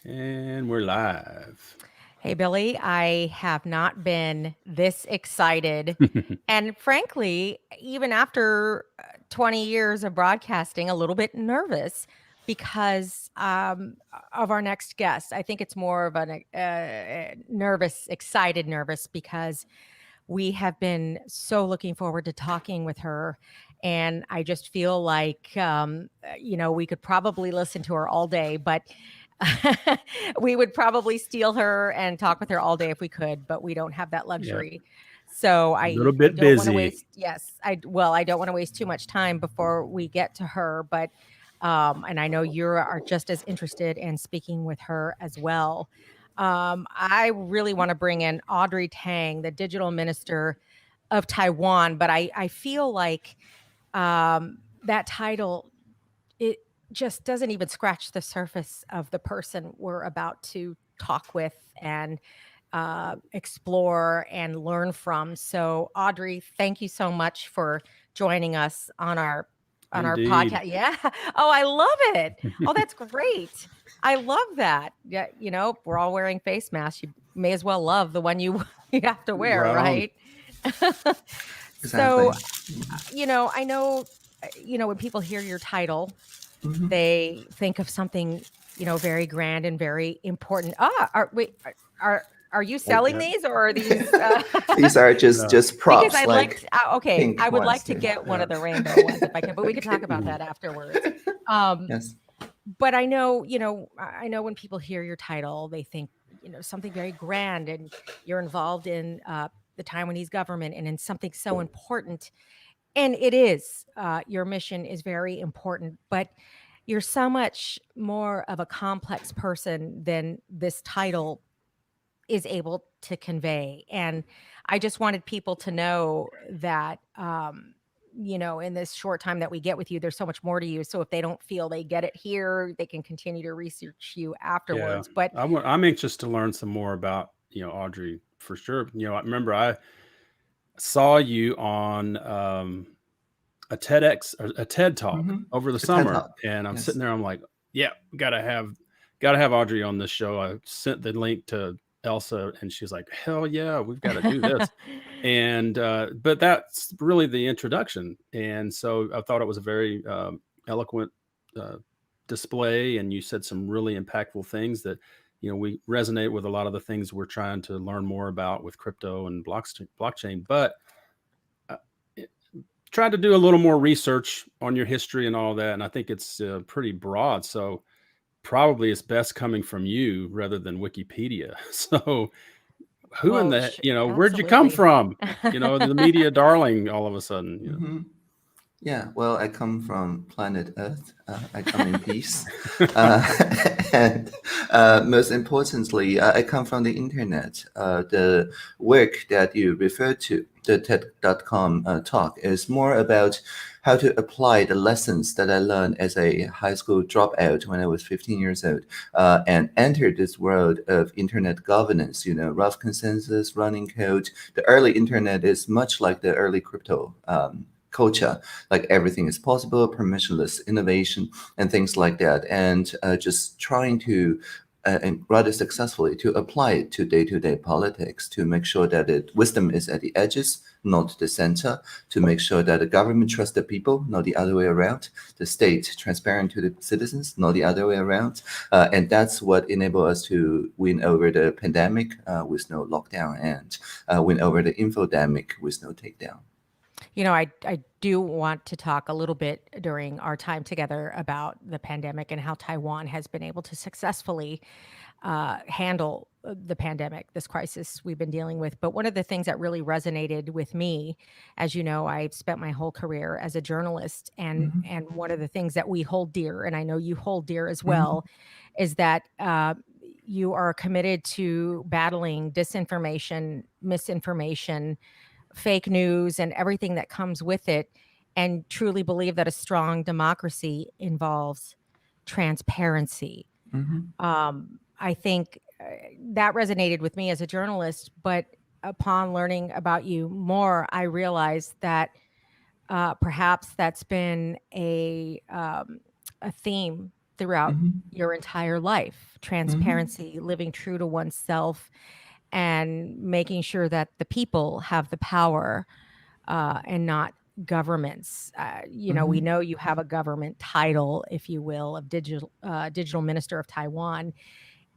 And we're live. Hey, Billy, I have not been this excited. And frankly, even after 20 years of broadcasting, a little bit nervous because of our next guest. I think it's more of an nervous, excited nervous because we have been so looking forward to talking with her. And I just feel like, we could probably listen to her all day, but we would probably steal her and talk with her all day if we could, but we don't have that Yep. luxury. So A little I bit don't want to busy. waste. Yes, I don't want to waste too much time before we get to her, but and I know you are just as interested in speaking with her as well. I really want to bring in Audrey Tang, the digital minister of Taiwan, but I feel like that title, it just doesn't even scratch the surface of the person we're about to talk with and explore and learn from. So, Audrey, thank you so much for joining us on our Indeed. podcast. Yeah. Oh, I love it. Oh, that's great. I love that. Yeah, we're all wearing face masks. You may as well love the one you you have to wear, Right on. right? So, Exactly. I know, when people hear your title, Hmm. they think of something, very grand and very important. Are you Oh, selling yeah. these or are these? These are just No. just Because props, I like. like Okay, pink I would ones like to too. get one Yeah. of the rainbow ones if I can, but we could talk about Okay. that afterwards. Um, Yes. but I know, I know when people hear your title, they think, something very grand, and you're involved in the Taiwanese government and in something so important. And it is. Your mission is very important, but you're so much more of a complex person than this title is able to convey. And I just wanted people to know that, in this short time that we get with you, there's so much more to you. So if they don't feel they get it here, they can continue to research you Yeah. afterwards. But I'm anxious to learn some more about, Audrey for sure. I remember I saw you on a TEDx or a TED talk Hmm. over the A TED summer. Talk. And I'm sitting Yes. there, I'm like, yeah, gotta have Audrey on this show. I sent the link to Elsa and she's like, hell yeah, we've got to do this. And but that's really the introduction, and so I thought it was a very eloquent uh, display, and you said some really impactful things that we resonate with a lot of the things we're trying to learn more about with crypto and blockchain. But uh, tried to do a little more research on your history and all that, and I think it's pretty broad. So probably it's best coming from you rather than Wikipedia. So who in well, the where'd you come absolutely. from? The media darling all of a sudden. Hmm. Yeah, well, I come from planet Earth. I come in peace. Uh, and most importantly, I come from the internet. The work that you refer to, the TED.com talk, is more about how to apply the lessons that I learned as a high school dropout when I was 15 years old and entered this world of internet governance, rough consensus, running code. The early internet is much like the early crypto. Culture, like everything is possible, permissionless innovation, and things like that, and just trying to and rather successfully to apply it to day-to-day politics to make sure that wisdom is at the edges, not the center, to make sure that the government trusts the people, not the other way around, the state transparent to the citizens, not the other way around, and that's what enabled us to win over the pandemic with no lockdown and win over the infodemic with no takedown. I do want to talk a little bit during our time together about the pandemic and how Taiwan has been able to successfully handle the pandemic, this crisis we've been dealing with. But one of the things that really resonated with me, as you know, I've spent my whole career as a journalist, and Hmm. one of the things that we hold dear, and I know you hold dear as Hmm. well, is that you are committed to battling disinformation, misinformation, fake news, and everything that comes with it, and truly believe that a strong democracy involves transparency. Hmm. I think that resonated with me as a journalist, but upon learning about you more, I realized that perhaps that's been a theme throughout your entire life. Transparency, living true to oneself, and making sure that the people have the power and not governments. You know, we know you have a government title, if you will, of digital minister of Taiwan.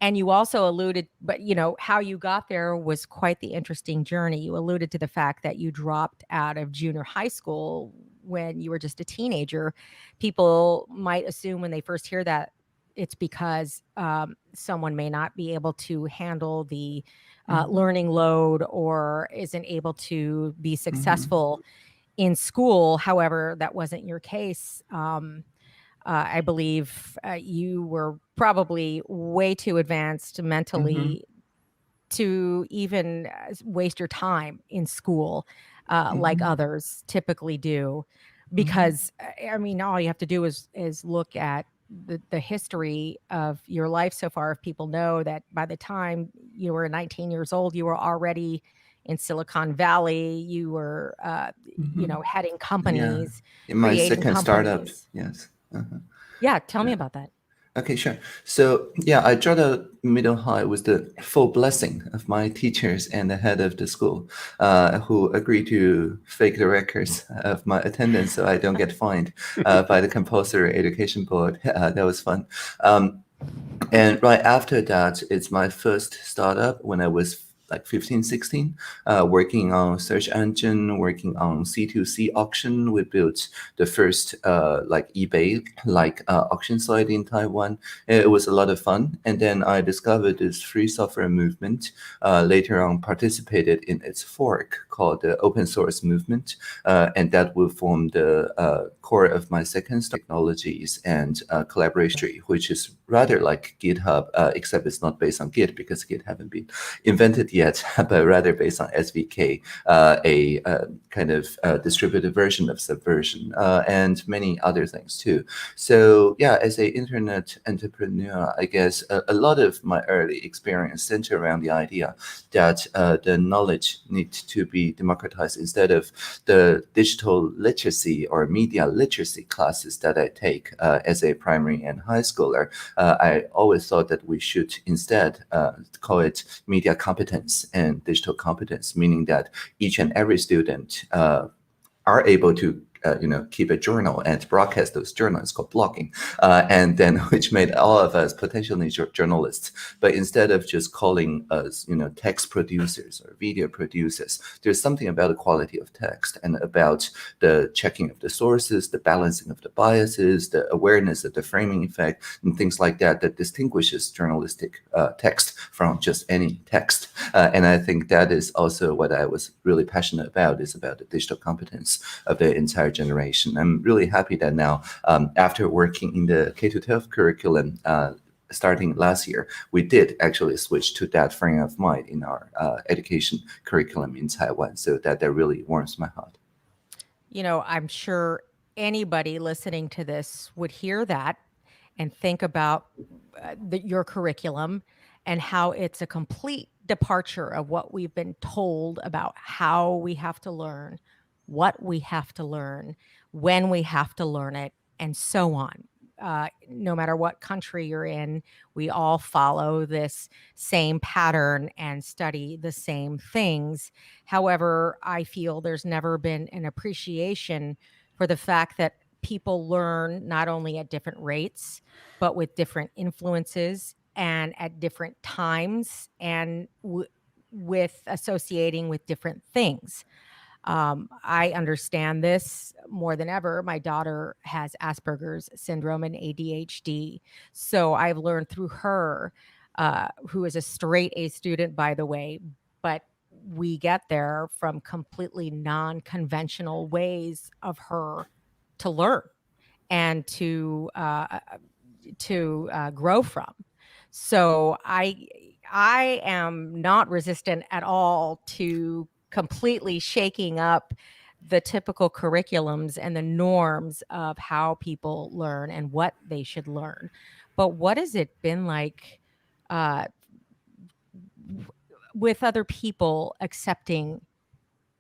And you also alluded, but you know, how you got there was quite the interesting journey. You alluded to the fact that you dropped out of junior high school when you were just a teenager. People might assume when they first hear that it's because someone may not be able to handle the learning load or isn't able to be successful in school. However, that wasn't your case. I believe you were probably way too advanced mentally to even waste your time in school like others typically do. Because, I mean, all you have to do is look at the history of your life so far. If people know that by the time you were 19 years old, you were already in Silicon Valley, you were, you know, heading companies, in my creating second startup. companies. Yes. Yeah, tell me about that. Okay, sure. So yeah, I dropped out middle high with the full blessing of my teachers and the head of the school, who agreed to fake the records of my attendance so I don't get fined by the compulsory education board. That was fun. And right after that, it's my first startup when I was like 15, 16, working on search engine, working on C2C auction. We built the first like eBay auction site in Taiwan. It was a lot of fun. And then I discovered this free software movement. Later on, participated in its fork called the open source movement. And that will form the core of my second technologies and collaboration, which is rather like GitHub, except it's not based on Git because Git haven't been invented yet, but rather based on SVK, a kind of distributed version of Subversion, and many other things too. So yeah, as an internet entrepreneur, I guess a lot of my early experience centered around the idea that the knowledge needs to be democratized instead of the digital literacy or media literacy classes that I take as a primary and high schooler. I always thought that we should instead call it media competence and digital competence, meaning that each and every student are able to keep a journal and broadcast those journals called blogging, and then which made all of us potentially journalists. But instead of just calling us, text producers or video producers, there's something about the quality of text and about the checking of the sources, the balancing of the biases, the awareness of the framing effect, and things like that that distinguishes journalistic text from just any text. And I think that is also what I was really passionate about, is about the digital competence of the entire generation. I'm really happy that now, after working in the K-12 curriculum, starting last year, we did actually switch to that frame of mind in our education curriculum in Taiwan. So that really warms my heart. I'm sure anybody listening to this would hear that and think about your curriculum and how it's a complete departure of what we've been told about how we have to learn, what we have to learn, when we have to learn it, and so on. No matter what country you're in, we all follow this same pattern and study the same things. However, I feel there's never been an appreciation for the fact that people learn not only at different rates, but with different influences and at different times, and with associating with different things. I understand this more than ever. My daughter has Asperger's syndrome and ADHD. So I've learned through her, who is a straight A student, by the way, but we get there from completely non-conventional ways of her to learn and to grow from. So I am not resistant at all to completely shaking up the typical curriculums and the norms of how people learn and what they should learn. But what has it been like with other people accepting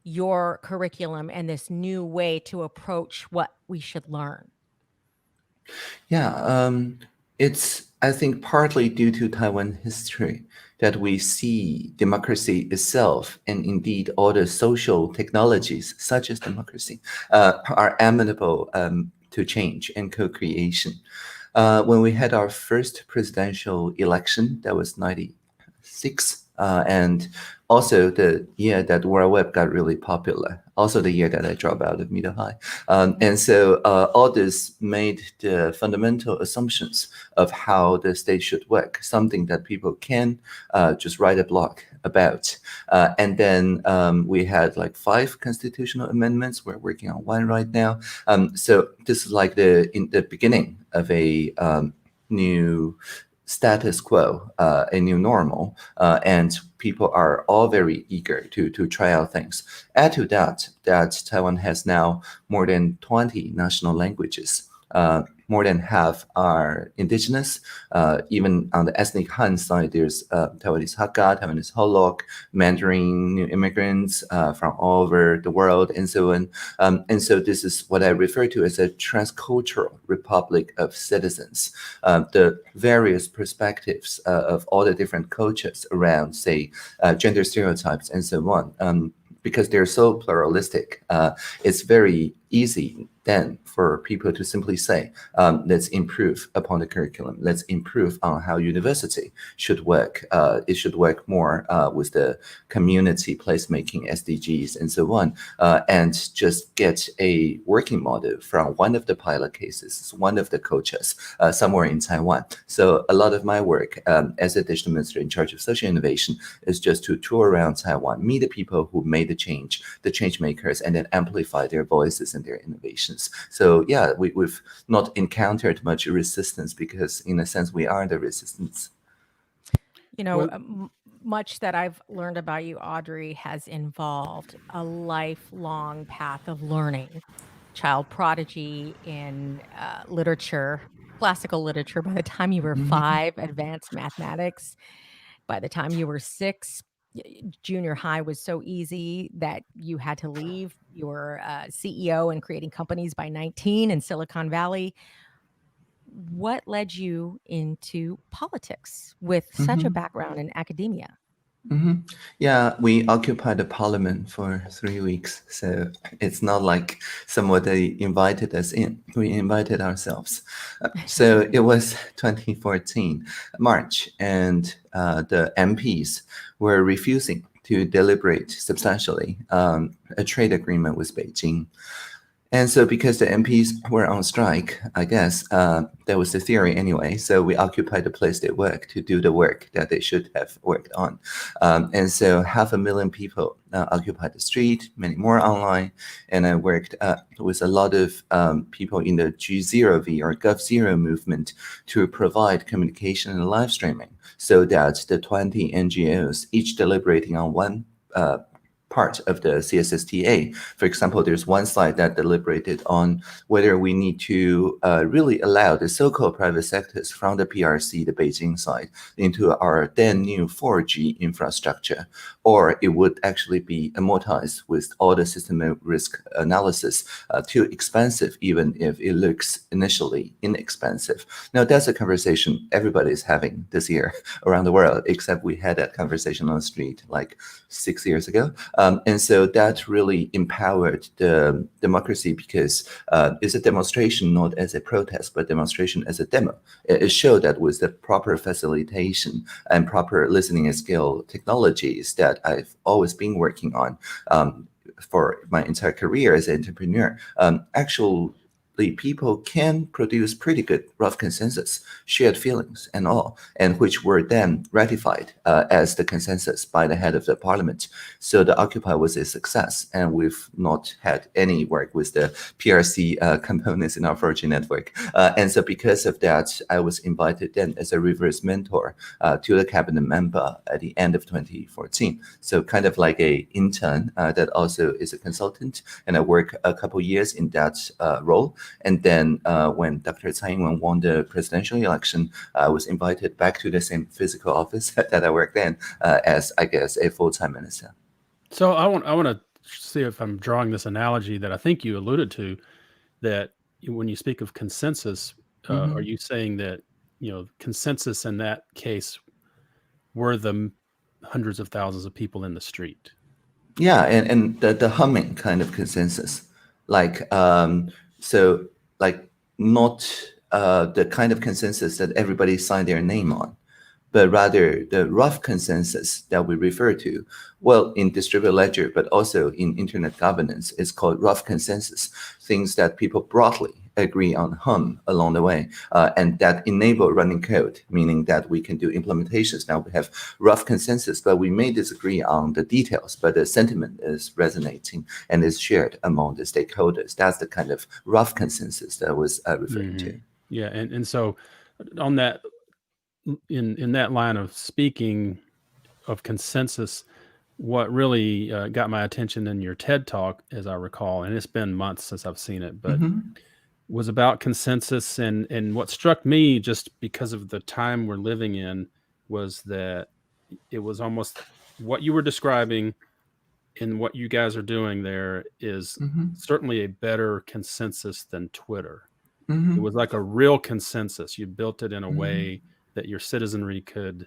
your curriculum and this new way to approach what we should learn? Yeah. It's, I think, partly due to Taiwan history that we see democracy itself and indeed all the social technologies, such as democracy, are amenable to change and co-creation. When we had our first presidential election, that was 96, and also the year that World Web got really popular, also the year that I dropped out of middle high. And so all this made the fundamental assumptions of how the state should work, something that people can just write a blog about. And then we had like 5 constitutional amendments. We're working on 1 right now. So this is like in the beginning of a new status quo, a new normal, and people are all very eager to try out things. Add to that Taiwan has now more than 20 national languages. More than half are indigenous. Even on the ethnic Han side, there's Taiwanese Hakka, Taiwanese Holok, Mandarin, new immigrants from all over the world, and so on. And so this is what I refer to as a transcultural republic of citizens. The various perspectives of all the different cultures around, say, gender stereotypes and so on. Because they're so pluralistic, it's very easy then for people to simply say, let's improve upon the curriculum. Let's improve on how university should work. It should work more with the community placemaking SDGs and so on, and just get a working model from one of the pilot cases, one of the coaches somewhere in Taiwan. So a lot of my work as a digital minister in charge of social innovation is just to tour around Taiwan, meet the people who made the change makers, and then amplify their voices and their innovations. So yeah, we've not encountered much resistance because in a sense we are the resistance. You know, much that I've learned about you, Audrey, has involved a lifelong path of learning. Child prodigy in literature, classical literature by the time you were 5, advanced mathematics by the time you were 6. Junior high was so easy that you had to leave. You were CEO and creating companies by 19 in Silicon Valley. What led you into politics with such a background in academia? Yeah, we occupied the parliament for 3 weeks, so it's not like somebody invited us in. We invited ourselves. So it was 2014 March, and the MPs were refusing to deliberate substantially a trade agreement with Beijing. And so because the MPs were on strike, I guess that was the theory anyway. So we occupied the place they work to do the work that they should have worked on. And so 500,000 people occupied the street, many more online. And I worked with a lot of people in the G0V or Gov0 movement to provide communication and live streaming so that the 20 NGOs, each deliberating on one part of the CSSTA. For example, there's one slide that deliberated on whether we need to really allow the so-called private sectors from the PRC, the Beijing side, into our then new 4G infrastructure, or it would actually be amortized with all the system risk analysis too expensive, even if it looks initially inexpensive. Now, that's a conversation everybody's having this year around the world, except we had that conversation on the street like 6 years ago. And so that really empowered the democracy because it's a demonstration not as a protest, but demonstration as a demo. It showed that with the proper facilitation and proper listening skill technologies that I've always been working on for my entire career as an entrepreneur, actually people can produce pretty good rough consensus, shared feelings and all, and which were then ratified as the consensus by the head of the parliament. So the Occupy was a success, and we've not had any work with the PRC components in our 4G network. And so because of that, I was invited then as a reverse mentor to the cabinet member at the end of 2014. So kind of like a intern that also is a consultant, and I work a couple years in that role. And then when Dr. Tsai Ing-wen won the presidential election, I was invited back to the same physical office that I worked in as, I guess, a full-time minister. So I want to see if I'm drawing this analogy that I think you alluded to, that when you speak of consensus, are you saying that consensus in that case were the hundreds of thousands of people in the street. Yeah, and the humming kind of consensus, like so like not the kind of consensus that everybody signed their name on, but rather the rough consensus that we refer to, well, in distributed ledger, but also in internet governance, is called rough consensus, things that people broadly agree on along the way, and that enable running code, meaning that we can do implementations. Now we have rough consensus, but we may disagree on the details, but the sentiment is resonating and is shared among the stakeholders. That's the kind of rough consensus that I was referring to. Yeah, and so on that, in that line of speaking of consensus, what really got my attention in your TED Talk, as I recall, and it's been months since I've seen it, but was about consensus. And what struck me, just because of the time we're living in, was that it was almost what you were describing and what you guys are doing there is certainly a better consensus than Twitter. It was like a real consensus. You built it in a way that your citizenry could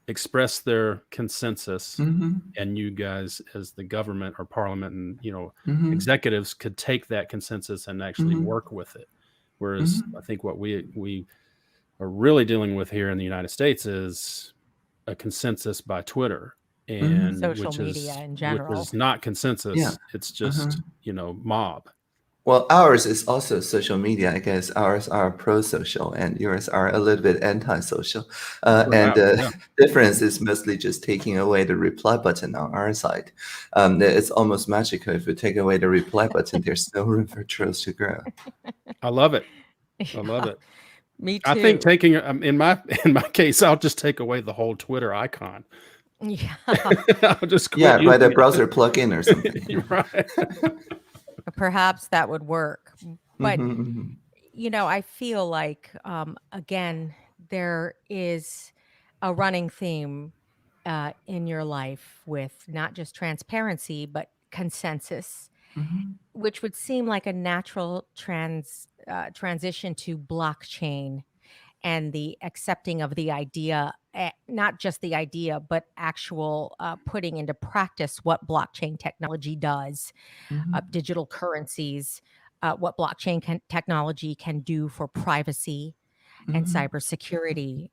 express their consensus, and you guys as the government or parliament and executives could take that consensus and actually work with it. Whereas I think what we are really dealing with here in the United States is a consensus by Twitter and social media in general, which is not consensus. Yeah. It's just mob. Well, ours is also social media. I guess ours are pro-social and yours are a little bit anti-social. And the difference is mostly just taking away the reply button on our side. It's almost magical. If you take away the reply button, there's no room for trolls to grow. I love it. I love it. Me too. I think taking in my case, I'll just take away the whole Twitter icon. Yeah. I'll just quit write a browser plugin or something. Right. Perhaps that would work. But, I feel like, again, there is a running theme in your life with not just transparency, but consensus, which would seem like a natural transition to blockchain and the accepting of the idea, not just the idea, but actual putting into practice what blockchain technology does, digital currencies, what blockchain technology can do for privacy and cybersecurity.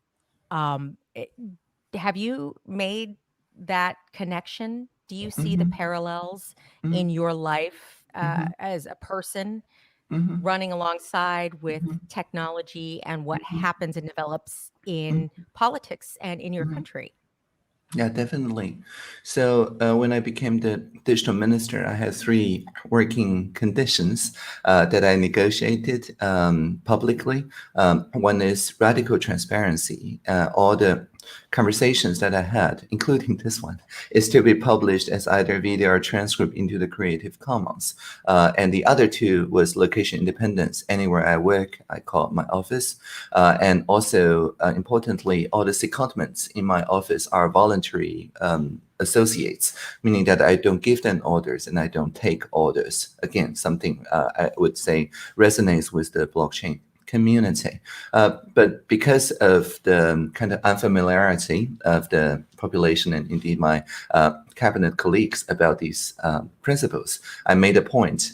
Have you made that connection? Do you see the parallels in your life as a person running alongside with technology and what happens and develops in politics and in your country? Yeah, definitely. So when I became the digital minister, I had 3 working conditions that I negotiated publicly. One is radical transparency. All the conversations that I had, including this one, is to be published as either video or transcript into the Creative Commons. And the other 2 was location independence. Anywhere I work, I call my office. And also, importantly, all the secondments in my office are voluntary associates, meaning that I don't give them orders and I don't take orders. Again, something I would say resonates with the blockchain community. But because of the kind of unfamiliarity of the population and indeed my cabinet colleagues about these principles, I made a point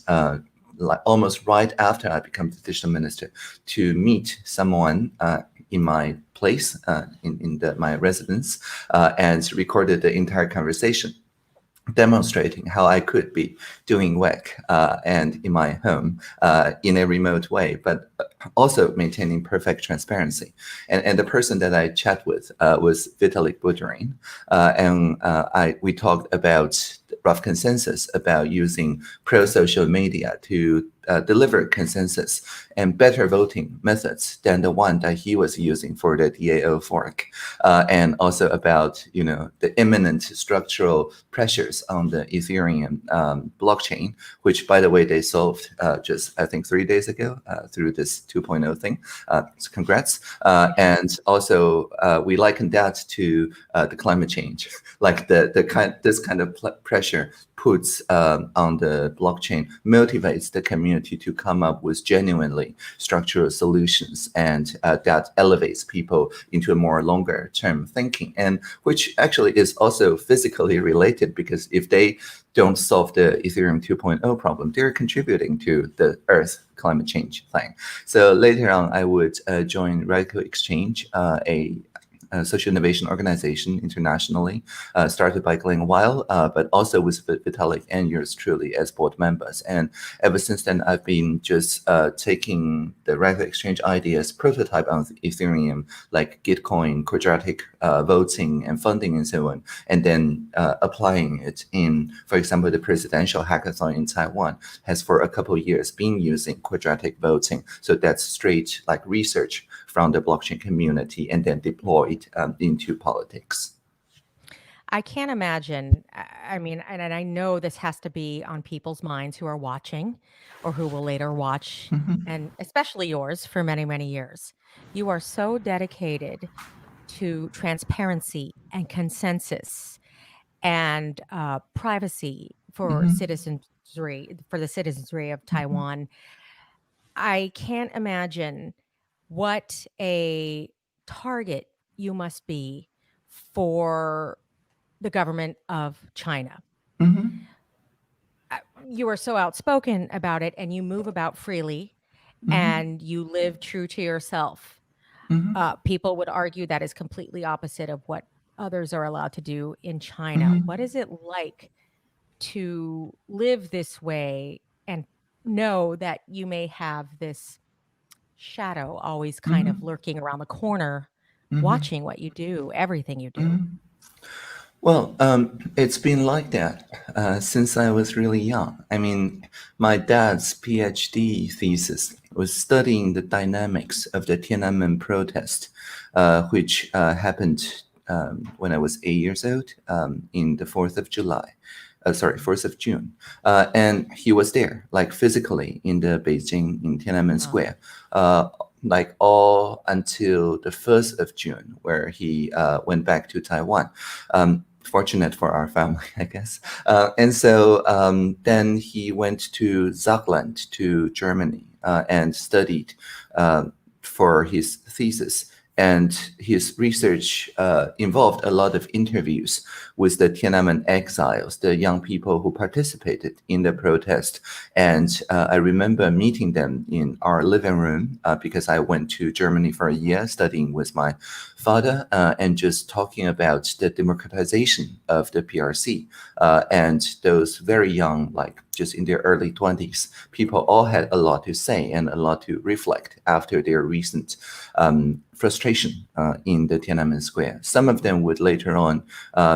like almost right after I became the digital minister to meet someone in my place, in my residence, and recorded the entire conversation, demonstrating how I could be doing work and in my home in a remote way, but also maintaining perfect transparency. And the person that I chat with was Vitalik Buterin, and we talked about rough consensus about using pro-social media to deliver consensus and better voting methods than the one that he was using for the DAO fork, and also about the imminent structural pressures on the Ethereum blockchain, which, by the way, they solved just I think 3 days ago through this 2.0 thing. So congrats. And also we liken that to the climate change, like this kind of pressure puts on the blockchain, motivates the community community to come up with genuinely structural solutions, and that elevates people into a more longer term thinking, and which actually is also physically related, because if they don't solve the Ethereum 2.0 problem, they're contributing to the Earth climate change thing. So later on, I would join Radical Exchange, a social innovation organization internationally, started by Glenn Weil, but also with Vitalik and yours truly as board members. And ever since then, I've been just taking the Radical Exchange ideas, prototype on Ethereum, like Gitcoin, quadratic voting and funding and so on, and then applying it in, for example, the presidential hackathon in Taiwan has for a couple of years been using quadratic voting. So that's straight like research from the blockchain community and then deployed into politics. I can't imagine. I mean, and I know this has to be on people's minds who are watching or who will later watch, and especially yours, for many, many years. You are so dedicated to transparency and consensus and privacy for citizenry, for the citizenry of Taiwan. I can't imagine what a target you must be for the government of China. You are so outspoken about it, and you move about freely, and you live true to yourself. People would argue that is completely opposite of what others are allowed to do in China. What is it like to live this way and know that you may have this shadow always kind of lurking around the corner, watching what you do, everything you do? Well, it's been like that since I was really young. I mean, my dad's PhD thesis was studying the dynamics of the Tiananmen protest, which happened when I was 8 years old in the 4th of July. 4th of June. And he was there, like physically in the Beijing, in Tiananmen Square, like all until the 1st of June, where he went back to Taiwan. Fortunate for our family, I guess. And so then he went to Saarland, to Germany, and studied for his thesis. And his research involved a lot of interviews with the Tiananmen exiles, the young people who participated in the protest. And I remember meeting them in our living room because I went to Germany for a year studying with my father and just talking about the democratization of the PRC. And those very young, like just in their early 20s, people all had a lot to say and a lot to reflect after their recent frustration in the Tiananmen Square. Some of them would later on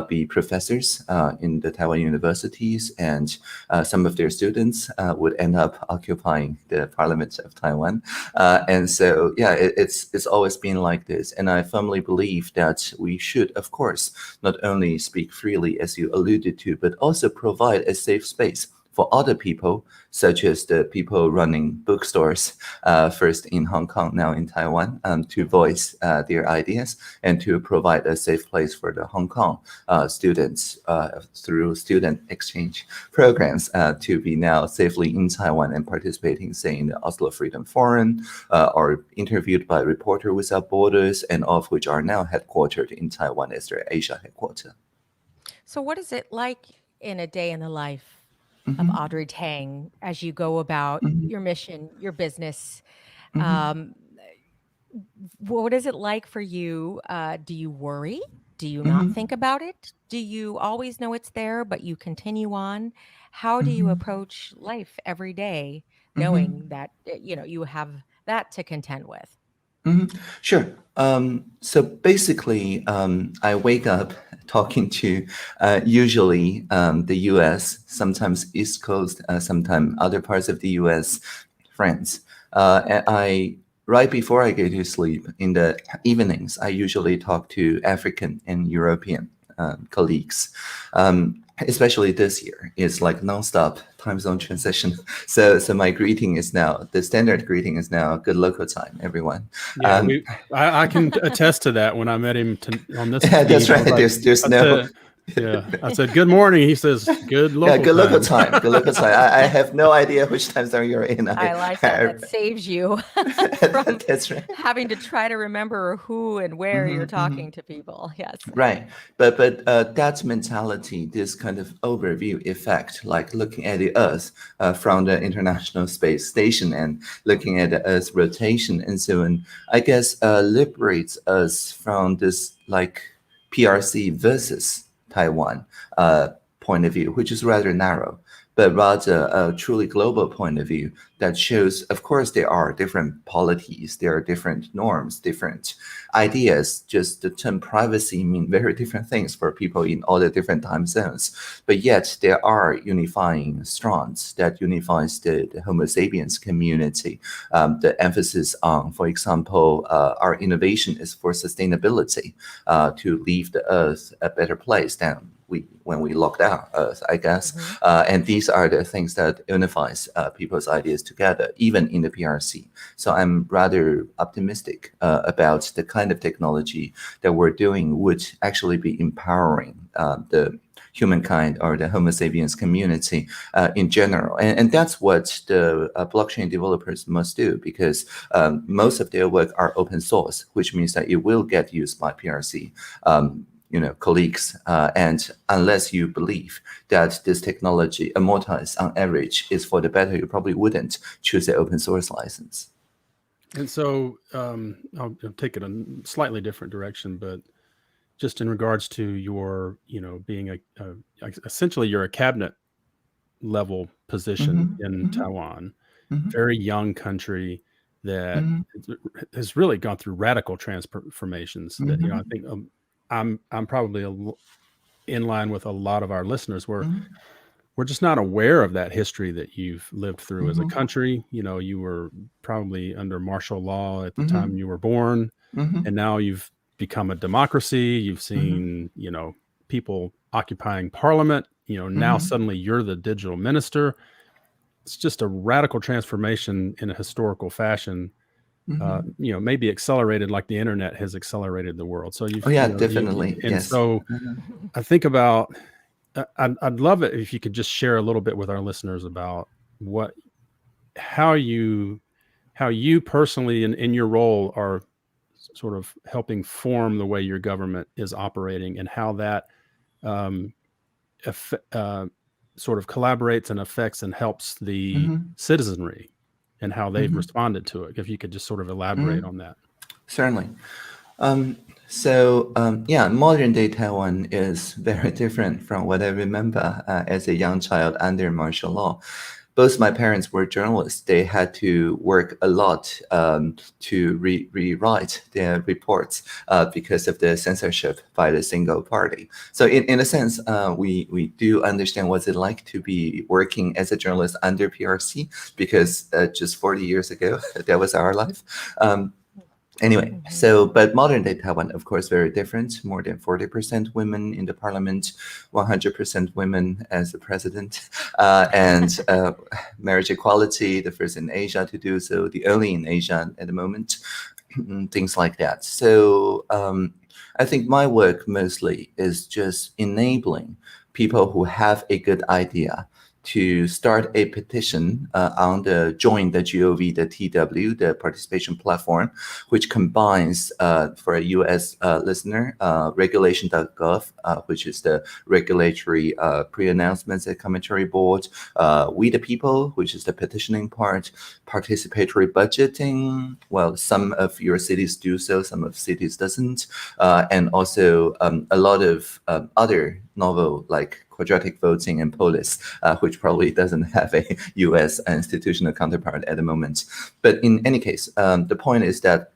be professors in the Taiwan universities, and some of their students would end up occupying the Parliament of Taiwan. And so, yeah, it's always been like this. And I firmly believe that we should, of course, not only speak freely, as you alluded to, but also provide a safe space for other people, such as the people running bookstores, first in Hong Kong, now in Taiwan, to voice their ideas and to provide a safe place for the Hong Kong students through student exchange programs to be now safely in Taiwan and participating, say, in the Oslo Freedom Forum, or interviewed by Reporter Without Borders, and all of which are now headquartered in Taiwan as their Asia headquarters. So what is it like in a day in the life of Audrey Tang as you go about your mission, your business? What is it like for you? Do you worry? Do you not think about it? Do you always know it's there, but you continue on? How do you approach life every day, knowing that, you have that to contend with? Sure. So basically, I wake up talking to usually the US, sometimes East Coast, sometimes other parts of the US friends. And right before I go to sleep in the evenings, I usually talk to African and European colleagues. Especially this year, it's like nonstop time zone transition. So my greeting is now, the standard greeting is now good local time, everyone. Yeah, I can attest to that. When I met him on this, yeah, that's right. like, There's no Yeah. I said, good morning. He says, good local Yeah, good local time. time. Good local time. I have no idea which time zone you're in. I like that. That saves you from That's right. having to try to remember who and where you're talking to people. Yes. Right, but that mentality, this kind of overview effect, like looking at the Earth from the International Space Station and looking at the Earth's rotation and so on, I guess liberates us from this like PRC versus Taiwan point of view, which is rather narrow, but rather a truly global point of view that shows, of course, there are different polities, there are different norms, different ideas. Just the term privacy mean very different things for people in all the different time zones. But yet there are unifying strands that unifies the Homo sapiens community. The emphasis on, for example, our innovation is for sustainability, to leave the Earth a better place than when we locked out Earth, I guess. And these are the things that unifies people's ideas together, even in the PRC. So I'm rather optimistic about the kind of technology that we're doing would actually be empowering the humankind or the Homo sapiens community in general. And that's what the blockchain developers must do, because most of their work are open source, which means that it will get used by PRC colleagues, and unless you believe that this technology amortized on average is for the better, you probably wouldn't choose the open source license. And so I'll take it a slightly different direction, but just in regards to your, being essentially you're a cabinet level position in Taiwan, very young country that has really gone through radical transformations. That I think I'm probably in line with a lot of our listeners where we're just not aware of that history that you've lived through as a country. You were probably under martial law at the time you were born, and now you've become a democracy. You've seen, people occupying parliament. Now suddenly you're the digital minister. It's just a radical transformation in a historical fashion. Maybe accelerated like the internet has accelerated the world. So definitely. And yes. so I think about, I'd love it if you could just share a little bit with our listeners about how you personally in your role are sort of helping form the way your government is operating, and how that sort of collaborates and affects and helps the citizenry, and how they've responded to it. If you could just sort of elaborate on that. Certainly. Modern day Taiwan is very different from what I remember as a young child under martial law. Both my parents were journalists. They had to work a lot to rewrite their reports because of the censorship by the single party. So in a sense, we do understand what's it like to be working as a journalist under PRC, because just 40 years ago, that was our life. Anyway, but modern day Taiwan, of course, very different. More than 40% women in the parliament, 100% women as the president, and marriage equality, the first in Asia to do so, the only in Asia at the moment, things like that. So I think my work mostly is just enabling people who have a good idea to start a petition on the Join the GOV, the TW, the participation platform, which combines, for a US listener, regulation.gov, which is the regulatory pre-announcements and commentary board, We the People, which is the petitioning part, participatory budgeting. Well, some of your cities do so, some of cities doesn't, and also a lot of other novel like quadratic voting and polis, which probably doesn't have a US institutional counterpart at the moment. But in any case, the point is that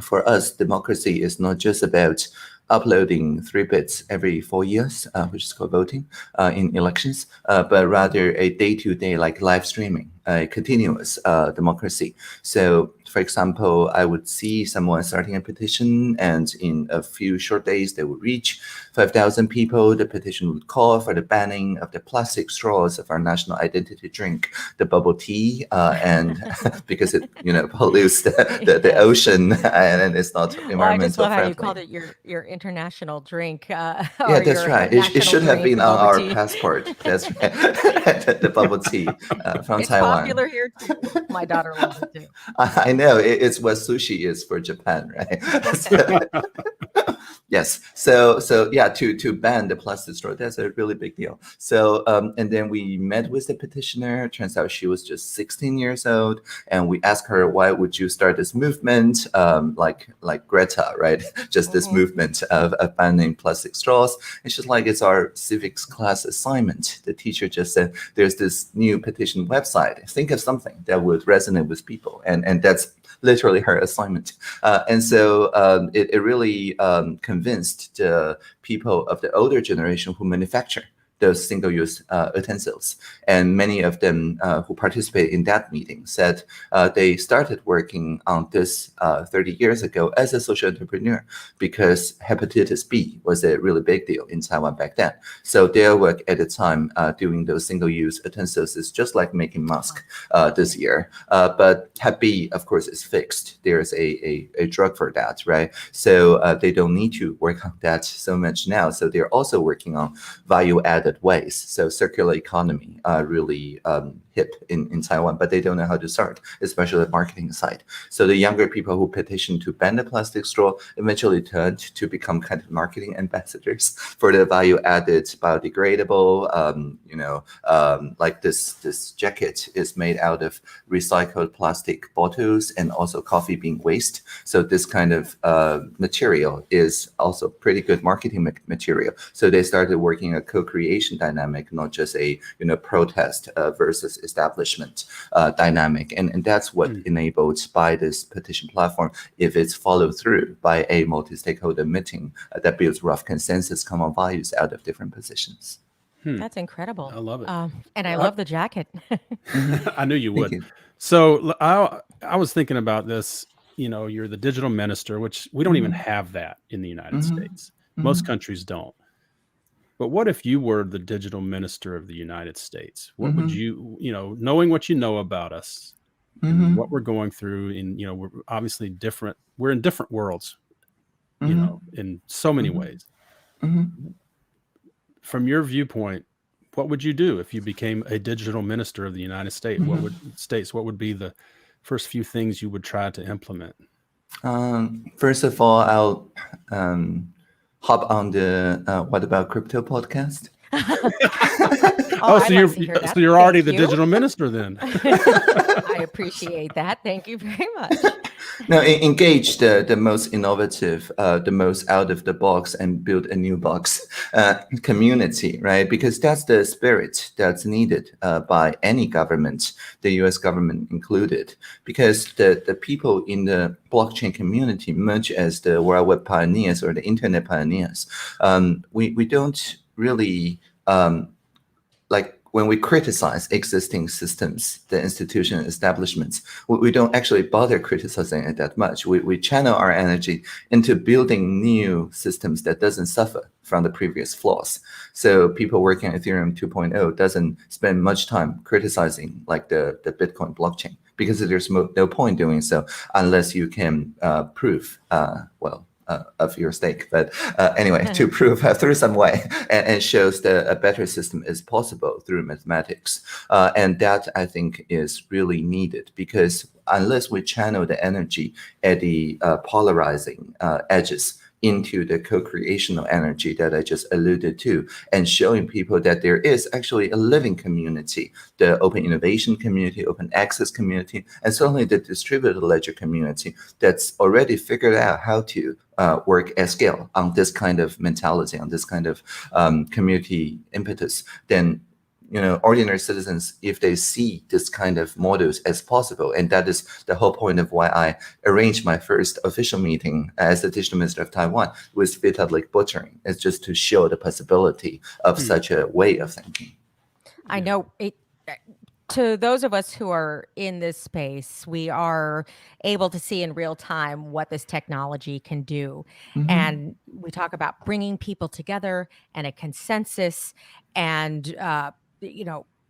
for us, democracy is not just about uploading 3 bits every 4 years, which is called voting in elections, but rather a day-to-day like live streaming, a continuous democracy. So For example, I would see someone starting a petition, and in a few short days, they would reach 5,000 people. The petition would call for the banning of the plastic straws of our national identity drink, the bubble tea, and because it, pollutes the ocean and it's not environmental Well, I just love how friendly. you called it your international drink. Yeah, that's right. It should have been on our passport. That's right. the bubble tea from It's Taiwan. popular here too. My daughter loves it too. I know it's what sushi is for Japan, right? Yes. So yeah, to ban the plastic straw, that's a really big deal. So and then we met with the petitioner. Turns out she was just 16 years old, and we asked her, why would you start this movement, like Greta, right? Just this movement of banning plastic straws. And she's like, it's our civics class assignment. The teacher just said, there's this new petition website. Think of something that would resonate with people, and that's literally her assignment. And so it really convinced the people of the older generation who manufacture those single-use utensils. And many of them who participated in that meeting said they started working on this 30 years ago as a social entrepreneur because hepatitis B was a really big deal in Taiwan back then. So their work at the time doing those single-use utensils is just like making masks this year. But Hep B, of course, is fixed. There's a drug for that, right? So they don't need to work on that so much now. So they're also working on value-added ways. So circular economy really hip in Taiwan, but they don't know how to start, especially the marketing side. So the younger people who petitioned to ban the plastic straw eventually turned to become kind of marketing ambassadors for the value-added biodegradable, like this jacket is made out of recycled plastic bottles and also coffee bean waste. So this kind of material is also pretty good marketing material. So they started working a co-creation dynamic, not just a protest versus establishment dynamic, and that's what enabled by this petition platform, if it's followed through by a multi-stakeholder meeting that builds rough consensus, common values out of different positions. That's incredible. I love it. And I love the jacket. I knew you would. you. So I was thinking about this. You're the digital minister, which we don't even have that in the United States. Most countries don't. But what if you were the digital minister of the United States? What would you, knowing what you know about us and what we're going through we're obviously different. We're in different worlds, in so many ways. From your viewpoint, what would you do if you became a digital minister of the United States? What would be the first few things you would try to implement? First of all, I'll hop on the What About Crypto podcast. So you're already the digital minister then. I appreciate that. Thank you very much. No, engage the most innovative, the most out of the box, and build a new box community, right? Because that's the spirit that's needed by any government, the U.S. government included. Because the people in the blockchain community, much as the World Web pioneers or the internet pioneers, we don't really like when we criticize existing systems, the institution establishments, we don't actually bother criticizing it that much. We channel our energy into building new systems that doesn't suffer from the previous flaws. So people working on Ethereum 2.0 doesn't spend much time criticizing like the Bitcoin blockchain, because there's no point doing so unless you can prove, of your stake. But anyway, to prove through some way and shows that a better system is possible through mathematics. And that, I think, is really needed, because unless we channel the energy at the polarizing edges into the co-creational energy that I just alluded to, and showing people that there is actually a living community, the open innovation community, open access community, and certainly the distributed ledger community that's already figured out how to work at scale on this kind of mentality, on this kind of community impetus, then ordinary citizens, if they see this kind of models as possible, and that is the whole point of why I arranged my first official meeting as the digital minister of Taiwan with Vitalik Buterin, it's just to show the possibility of such a way of thinking. I know to those of us who are in this space, we are able to see in real time what this technology can do. And we talk about bringing people together and a consensus and,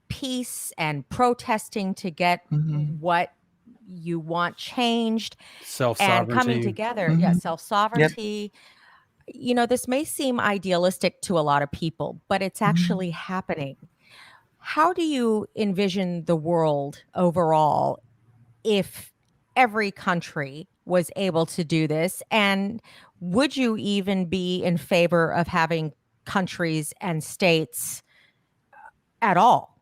peace and protesting to get what you want changed and coming Self-sovereignty. together. Yeah, Yep. self-sovereignty. This may seem idealistic to a lot of people, but it's actually happening. How do you envision the world overall if every country was able to do this? And would you even be in favor of having countries and states at all?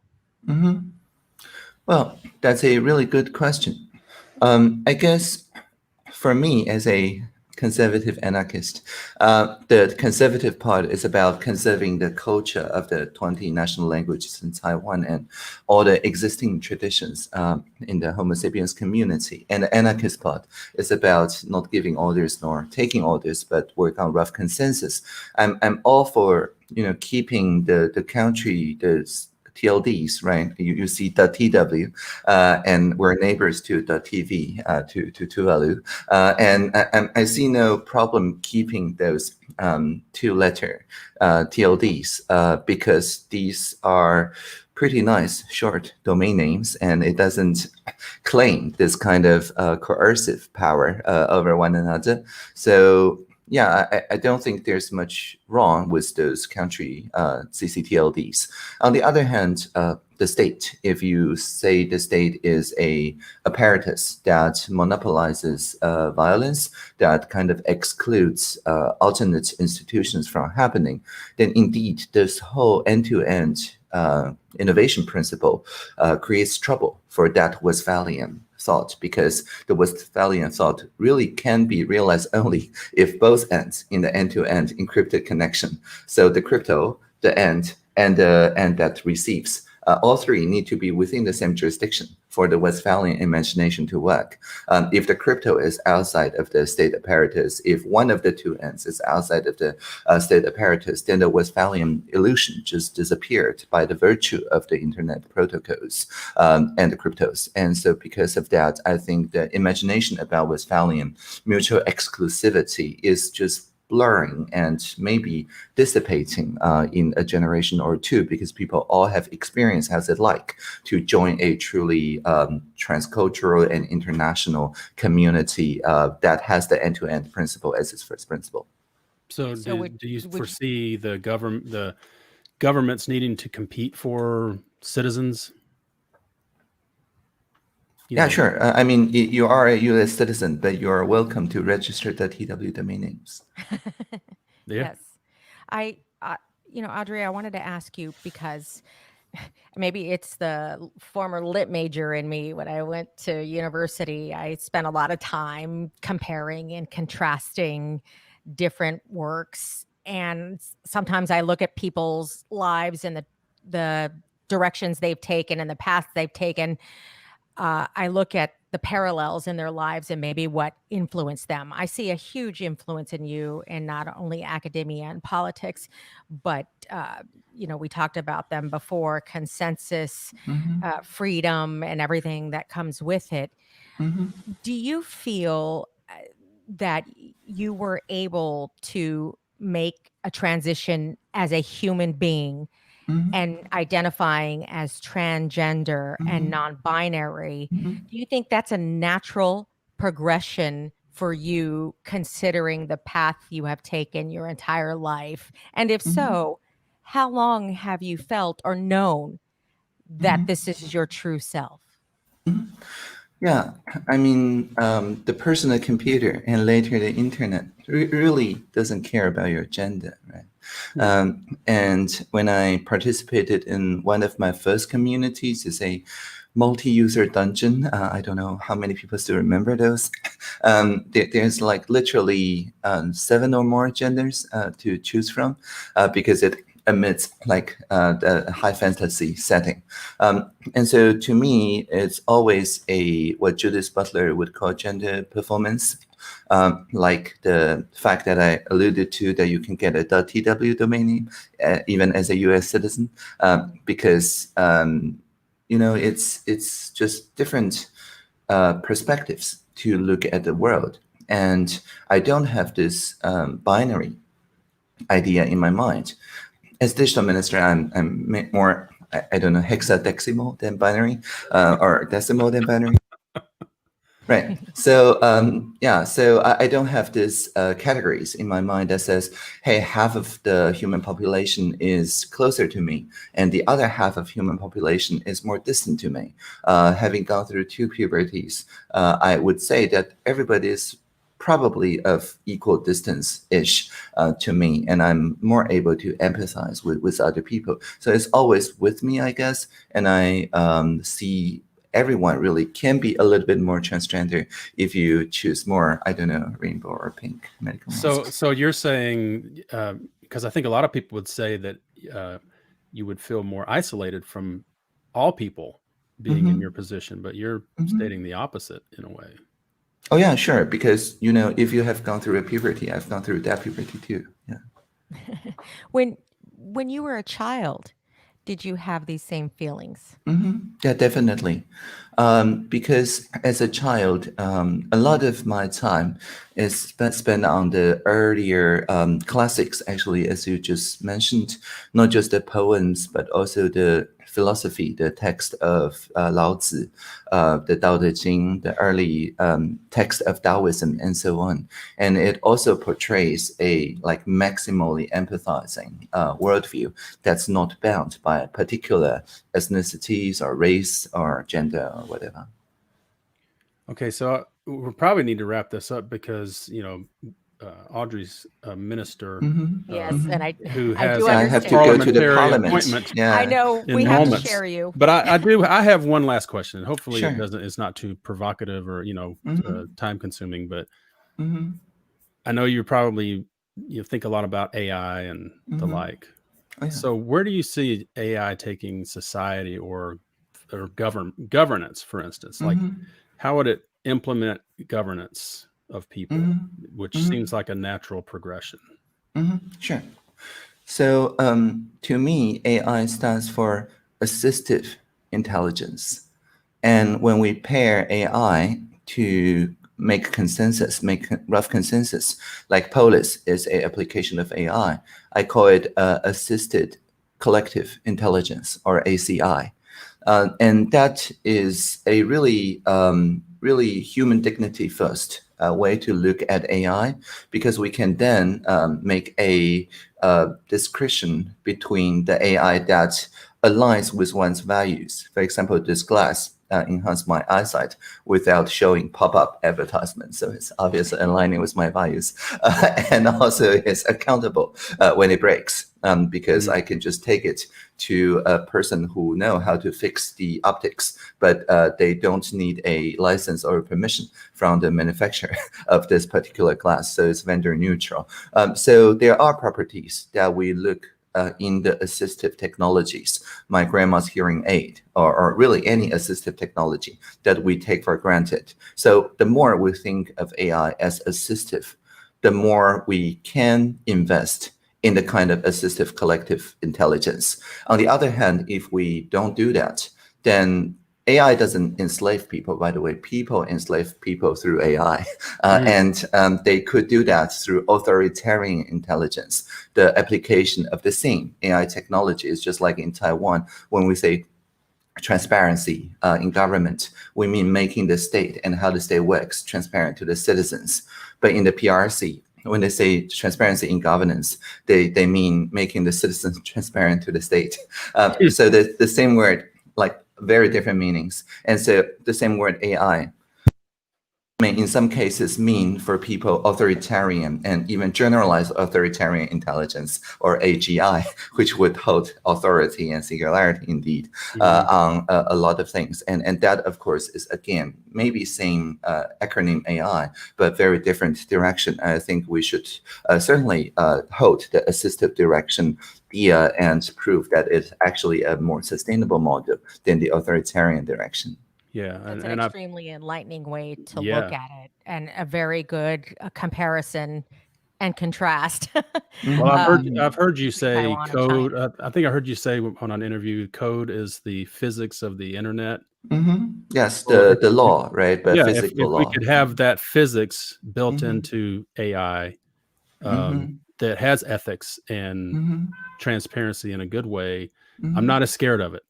Well, that's a really good question. I guess for me, as a conservative anarchist, the conservative part is about conserving the culture of the 20 national languages in Taiwan and all the existing traditions in the Homo sapiens community. And the anarchist part is about not giving orders nor taking orders, but work on rough consensus. I'm all for keeping the country, the TLDs, right? You see the TW, and we're neighbors to the TV, to Tuvalu, and I see no problem keeping those two-letter TLDs because these are pretty nice short domain names, and it doesn't claim this kind of coercive power over one another. So yeah, I don't think there's much wrong with those country CCTLDs. On the other hand, the state, if you say the state is a apparatus that monopolizes violence, that kind of excludes alternate institutions from happening, then indeed this whole end-to-end innovation principle creates trouble for that Westphalian thought, because the Westphalian thought really can be realized only if both ends in the end-to-end encrypted connection. So the crypto, the end, and the end that receives, all three need to be within the same jurisdiction for the Westphalian imagination to work. If the crypto is outside of the state apparatus, if one of the two ends is outside of the state apparatus, then the Westphalian illusion just disappeared by the virtue of the internet protocols and the cryptos. And so because of that, I think the imagination about Westphalian mutual exclusivity is just blurring and maybe dissipating in a generation or two, because people all have experienced how's it like to join a truly transcultural and international community that has the end-to-end principle as its first principle. So do you foresee the governments needing to compete for citizens? Yeah, sure. I mean, you are a U.S. citizen, but you are welcome to register the TW domain names. Yes. Audrey, I wanted to ask you, because maybe it's the former lit major in me. When I went to university, I spent a lot of time comparing and contrasting different works. And sometimes I look at people's lives and the directions they've taken and the paths they've taken. I look at the parallels in their lives and maybe what influenced them. I see a huge influence in you in not only academia and politics, but, we talked about them before, consensus, freedom, and everything that comes with it. Do you feel that you were able to make a transition as a human being and identifying as transgender and non-binary? Do you think that's a natural progression for you, considering the path you have taken your entire life? And if so, how long have you felt or known that this is your true self? Yeah, I mean, the personal computer and later the internet really doesn't care about your gender, right? And when I participated in one of my first communities, it's a multi-user dungeon. I don't know how many people still remember those. There's like literally 7 or more genders to choose from because it amidst like the high fantasy setting. And so to me, it's always what Judith Butler would call gender performance. Like the fact that I alluded to, that you can get a .tw domain name even as a US citizen, because it's just different perspectives to look at the world. And I don't have this binary idea in my mind. As digital minister, I'm more, I don't know, hexadecimal than binary, or decimal than binary. Right. So so I don't have this categories in my mind that says, hey, half of the human population is closer to me, and the other half of human population is more distant to me. Having gone through 2 puberties, I would say that everybody is probably of equal distance-ish to me, and I'm more able to empathize with other people. So it's always with me, I guess, and I see everyone really can be a little bit more transgender if you choose more, I don't know, rainbow or pink medical masks. So you're saying, because I think a lot of people would say that you would feel more isolated from all people being in your position, but you're stating the opposite in a way. Oh yeah, sure. Because if you have gone through a puberty, I've gone through that puberty too. Yeah. When you were a child, did you have these same feelings? Yeah, definitely. Because as a child, a lot of my time is spent on the earlier classics, actually, as you just mentioned, not just the poems, but also the philosophy, the text of Lao Tzu, the Tao Te Ching, the early text of Taoism, and so on. And it also portrays a maximally empathizing worldview that's not bound by particular ethnicities or race or gender or whatever. Okay, so we probably need to wrap this up because Audrey's a minister. Yes, and I who I has do I understand. have to go to the parliamentary parliament. appointment. Yeah. I know we in have to moments. share you. But I have one last question. Hopefully Sure. it's not too provocative or time consuming, but Mhm. I know you probably think a lot about AI and the like. Oh, yeah. So where do you see AI taking society or governance, for instance? Like how would it implement governance of people, which seems like a natural progression? Sure. So to me, AI stands for assistive intelligence. And when we pair AI to make rough consensus, like Polis is an application of AI, I call it assisted collective intelligence, or ACI. And that is a really human dignity first way to look at AI, because we can then make a discretion between the AI that aligns with one's values. For example, this glass enhance my eyesight without showing pop-up advertisements. So it's obviously aligning with my values. And also it's accountable when it breaks, because I can just take it to a person who know how to fix the optics, but they don't need a license or permission from the manufacturer of this particular glass. So it's vendor neutral. So there are properties that we look in the assistive technologies, my grandma's hearing aid, or really any assistive technology that we take for granted. So the more we think of AI as assistive, the more we can invest in the kind of assistive collective intelligence. On the other hand, if we don't do that, then AI doesn't enslave people, by the way. People enslave people through AI. And they could do that through authoritarian intelligence. The application of the same AI technology is just like in Taiwan. When we say transparency in government, we mean making the state and how the state works transparent to the citizens. But in the PRC, when they say transparency in governance, they mean making the citizens transparent to the state. So the same word, very different meanings. And so the same word AI may in some cases mean for people authoritarian and even generalized authoritarian intelligence, or AGI, which would hold authority and singularity indeed on a lot of things. And that, of course, is again, maybe same acronym AI, but very different direction. I think we should certainly hold the assistive direction and prove that it's actually a more sustainable model than the authoritarian direction. Yeah, That's an extremely enlightening way to look at it, and a very good comparison and contrast. Well, I've heard you say Taiwan and code. China. I think I heard you say on an interview, code is the physics of the internet. Yes, Well, the law, right? But yeah, physical if we law. could have that physics built Mhm. into AI Mhm. that has ethics and Mhm. transparency in a good way, I'm Mhm. not as scared of it.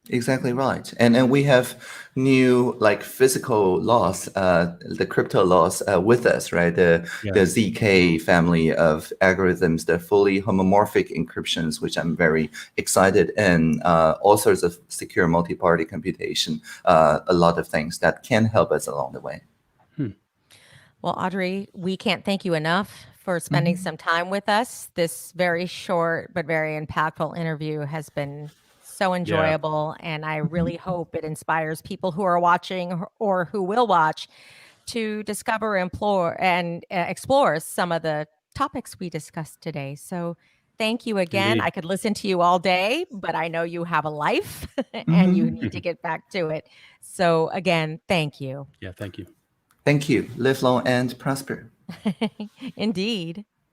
Exactly right. And we have new like physical laws, the crypto laws with us, right? The Yeah. ZK family of algorithms, the fully homomorphic encryptions, which I'm very excited in, all sorts of secure multi-party computation, a lot of things that can help us along the way. Well, Audrey, we can't thank you enough for spending some time with us. This very short but very impactful interview has been so enjoyable, and I really hope it inspires people who are watching or who will watch to discover, explore some of the topics we discussed today. So thank you again. Indeed. I could listen to you all day, but I know you have a life and you need to get back to it. So again, thank you. Yeah, thank you. Thank you. Live long and prosper. Indeed.